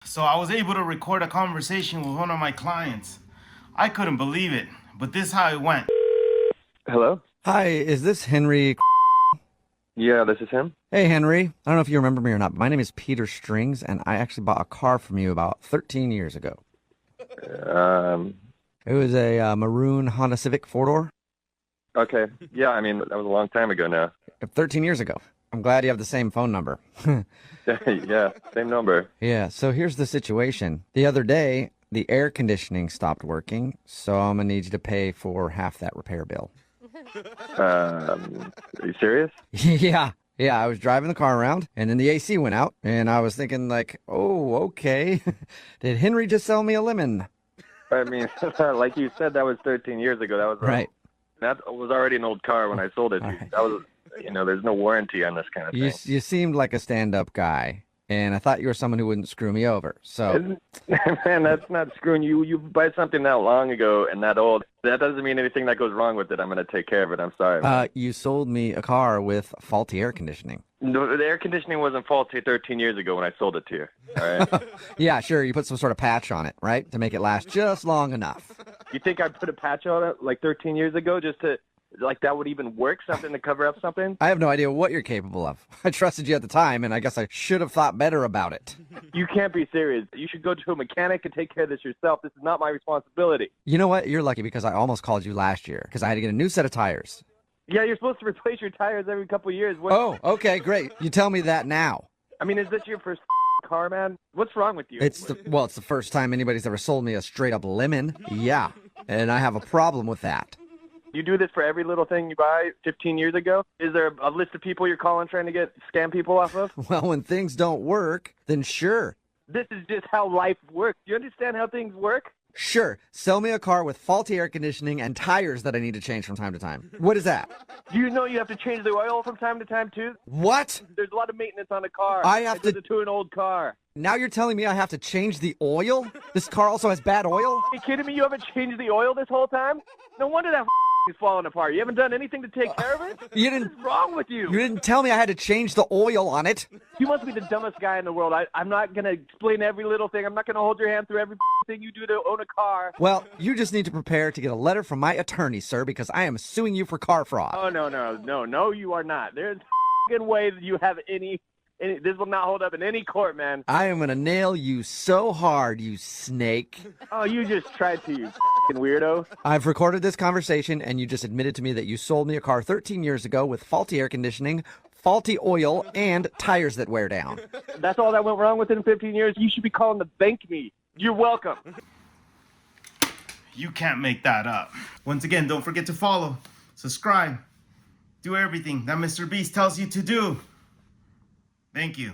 So I was able to record a conversation with one of my clients. I couldn't believe it, but this is how it went. Hello? Hi, is this Henry? Yeah, this is him. Hey, Henry. I don't know if you remember me or not, but my name is Peter Strings, and I actually bought a car from you about 13 years ago. It was a maroon Honda Civic four-door. Okay. Yeah, I mean, that was a long time ago now. 13 years ago. I'm glad you have the same phone number. Yeah, same number. Yeah, so here's the situation. The other day, the air conditioning stopped working, so I'm going to need you to pay for half that repair bill. Are you serious? Yeah, I was driving the car around, and then the AC went out, and I was thinking like, oh, okay. Did Henry just sell me a lemon? I mean, like you said, that was 13 years ago. That was Right. That was already an old car when I sold it. Right. That was, there's no warranty on this kind of thing. You seemed like a stand-up guy, and I thought you were someone who wouldn't screw me over. So, Man, that's not screwing you. You buy something that long ago and that old. That doesn't mean anything that goes wrong with it. I'm going to take care of it. I'm sorry. you sold me a car with faulty air conditioning. No, the air conditioning wasn't faulty 13 years ago when I sold it to you. All right. Yeah, sure. You put some sort of patch on it, right, to make it last just long enough. You think I put a patch on it like 13 years ago just to, like, that would even work, something to cover up something? I have no idea what you're capable of. I trusted you at the time, and I guess I should have thought better about it. You can't be serious. You should go to a mechanic and take care of this yourself. This is not my responsibility. You know what? You're lucky because I almost called you last year because I had to get a new set of tires. Yeah, you're supposed to replace your tires every couple of years. Oh, okay, great. You tell me that now. I mean, is this your first car, man? What's wrong with you? It's the first time anybody's ever sold me a straight-up lemon. Yeah, and I have a problem with that. You do this for every little thing you buy 15 years ago? Is there a list of people you're calling trying to scam people off of? Well, when things don't work, then sure. This is just how life works. Do you understand how things work? Sure, sell me a car with faulty air conditioning and tires that I need to change from time to time. What is that? Do you know you have to change the oil from time to time, too? What? There's a lot of maintenance on a car. I have to... to an old car. Now you're telling me I have to change the oil? This car also has bad oil? Are you kidding me? You haven't changed the oil this whole time? No wonder that is falling apart. You haven't done anything to take care of it? You didn't... What's wrong with you? You didn't tell me I had to change the oil on it. You must be the dumbest guy in the world. I'm not going to explain every little thing. I'm not going to hold your hand through every thing you do to own a car. Well, you just need to prepare to get a letter from my attorney, sir, because I am suing you for car fraud. Oh, no, you are not. There's no way that you have any, this will not hold up in any court, man. I am going to nail you so hard, you snake. Oh, you just tried to, you weirdo. I've recorded this conversation, and you just admitted to me that you sold me a car 13 years ago with faulty air conditioning, faulty oil, and tires that wear down. That's all that went wrong within 15 years? You should be calling to thank me. You're welcome. You can't make that up. Once again, don't forget to follow, subscribe, do everything that Mr. Beast tells you to do. Thank you.